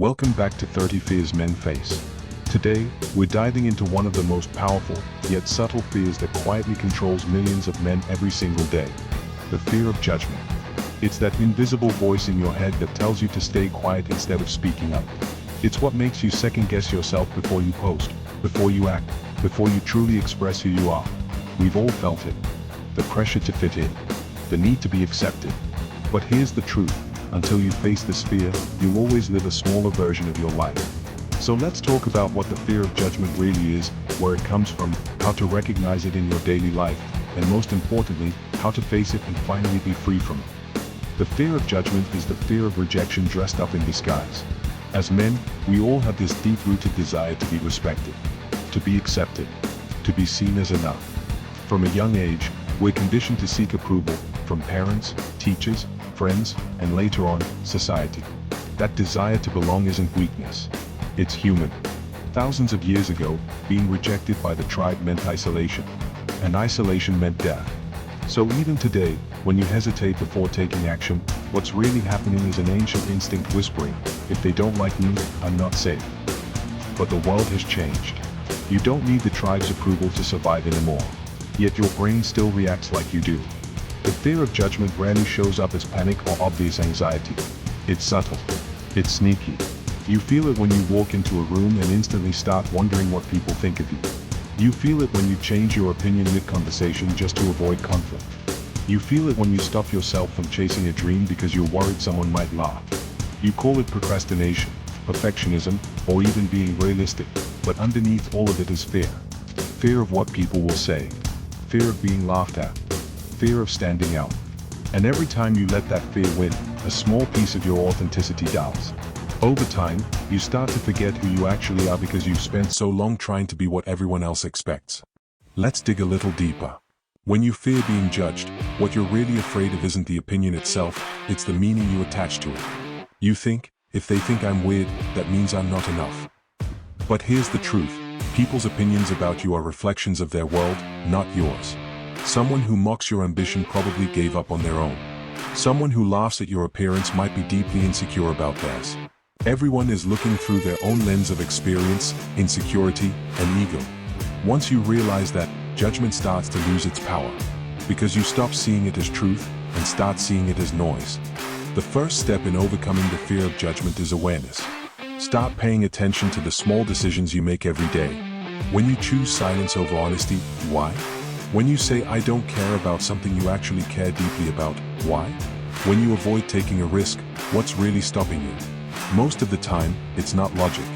Welcome back to 30 Fears Men Face. Today, we're diving into one of the most powerful, yet subtle fears that quietly controls millions of men every single day. The fear of judgment. It's that invisible voice in your head that tells you to stay quiet instead of speaking up. It's what makes you second-guess yourself before you post, before you act, before you truly express who you are. We've all felt it. The pressure to fit in. The need to be accepted. But here's the truth. Until you face this fear, you'll always live a smaller version of your life. So let's talk about what the fear of judgment really is, where it comes from, how to recognize it in your daily life, and most importantly, how to face it and finally be free from it. The fear of judgment is the fear of rejection dressed up in disguise. As men, we all have this deep-rooted desire to be respected, to be accepted, to be seen as enough. From a young age, we're conditioned to seek approval from parents, teachers, friends, and later on, society. That desire to belong isn't weakness. It's human. Thousands of years ago, being rejected by the tribe meant isolation. And isolation meant death. So even today, when you hesitate before taking action, what's really happening is an ancient instinct whispering, if they don't like me, I'm not safe. But the world has changed. You don't need the tribe's approval to survive anymore. Yet your brain still reacts like you do. The fear of judgment rarely shows up as panic or obvious anxiety. It's subtle. It's sneaky. You feel it when you walk into a room and instantly start wondering what people think of you. You feel it when you change your opinion mid-conversation just to avoid conflict. You feel it when you stop yourself from chasing a dream because you're worried someone might laugh. You call it procrastination, perfectionism, or even being realistic, but underneath all of it is fear. Fear of what people will say. Fear of being laughed at. Fear of standing out. And every time you let that fear win, a small piece of your authenticity dies. Over time, you start to forget who you actually are because you've spent so long trying to be what everyone else expects. Let's dig a little deeper. When you fear being judged, what you're really afraid of isn't the opinion itself, it's the meaning you attach to it. You think, if they think I'm weird, that means I'm not enough. But here's the truth. People's opinions about you are reflections of their world, not yours. Someone who mocks your ambition probably gave up on their own. Someone who laughs at your appearance might be deeply insecure about theirs. Everyone is looking through their own lens of experience, insecurity, and ego. Once you realize that, judgment starts to lose its power. Because you stop seeing it as truth, and start seeing it as noise. The first step in overcoming the fear of judgment is awareness. Start paying attention to the small decisions you make every day. When you choose silence over honesty, why? When you say I don't care about something you actually care deeply about, why? When you avoid taking a risk, what's really stopping you? Most of the time, it's not logic.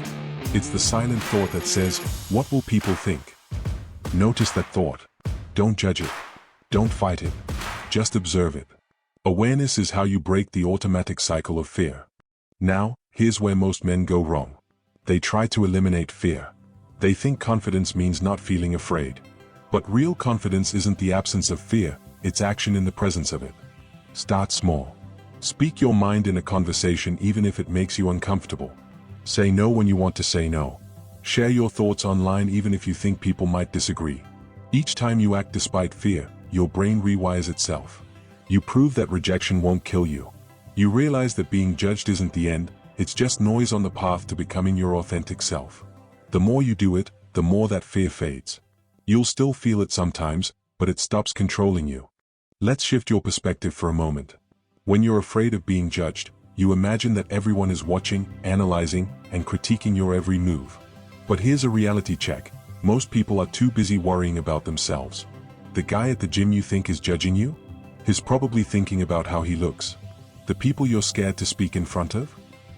It's the silent thought that says, what will people think? Notice that thought. Don't judge it. Don't fight it. Just observe it. Awareness is how you break the automatic cycle of fear. Now, here's where most men go wrong. They try to eliminate fear. They think confidence means not feeling afraid. But real confidence isn't the absence of fear, it's action in the presence of it. Start small. Speak your mind in a conversation even if it makes you uncomfortable. Say no when you want to say no. Share your thoughts online even if you think people might disagree. Each time you act despite fear, your brain rewires itself. You prove that rejection won't kill you. You realize that being judged isn't the end, it's just noise on the path to becoming your authentic self. The more you do it, the more that fear fades. You'll still feel it sometimes, but it stops controlling you. Let's shift your perspective for a moment. When you're afraid of being judged, you imagine that everyone is watching, analyzing, and critiquing your every move. But here's a reality check. Most people are too busy worrying about themselves. The guy at the gym you think is judging you? He's probably thinking about how he looks. The people you're scared to speak in front of?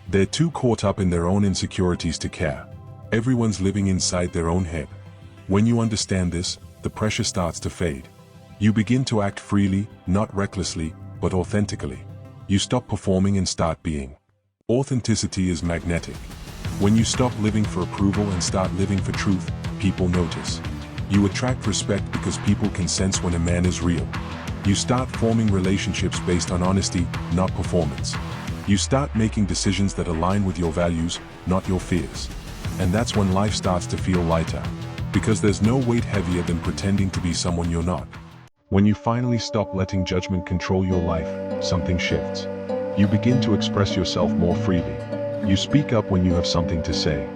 They're too caught up in their own insecurities to care. Everyone's living inside their own head. When you understand this, the pressure starts to fade. You begin to act freely, not recklessly, but authentically. You stop performing and start being. Authenticity is magnetic. When you stop living for approval and start living for truth, people notice. You attract respect because people can sense when a man is real. You start forming relationships based on honesty, not performance. You start making decisions that align with your values, not your fears. And that's when life starts to feel lighter. Because there's no weight heavier than pretending to be someone you're not. When you finally stop letting judgment control your life, something shifts. You begin to express yourself more freely. You speak up when you have something to say.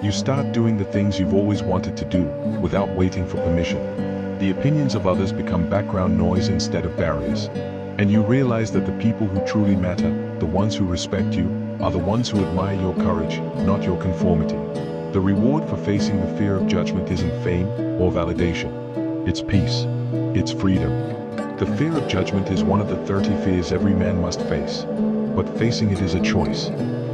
You start doing the things you've always wanted to do, without waiting for permission. The opinions of others become background noise instead of barriers. And you realize that the people who truly matter, the ones who respect you, are the ones who admire your courage, not your conformity. The reward for facing the fear of judgment isn't fame or validation. It's peace. It's freedom. The fear of judgment is one of the 30 fears every man must face. But facing it is a choice.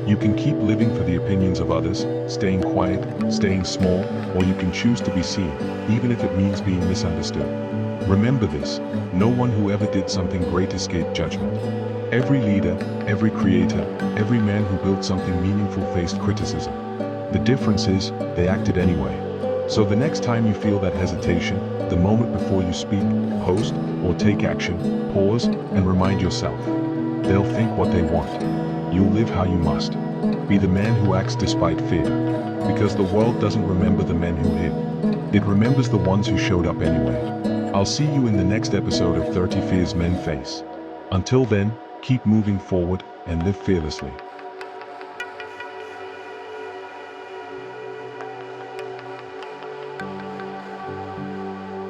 You can keep living for the opinions of others, staying quiet, staying small, or you can choose to be seen, even if it means being misunderstood. Remember this, no one who ever did something great escaped judgment. Every leader, every creator, every man who built something meaningful faced criticism. The difference is, they acted anyway. So the next time you feel that hesitation, the moment before you speak, post, or take action, pause and remind yourself. They'll think what they want. You'll live how you must. Be the man who acts despite fear. Because the world doesn't remember the men who hid. It remembers the ones who showed up anyway. I'll see you in the next episode of 30 Fears Men Face. Until then, keep moving forward and live fearlessly.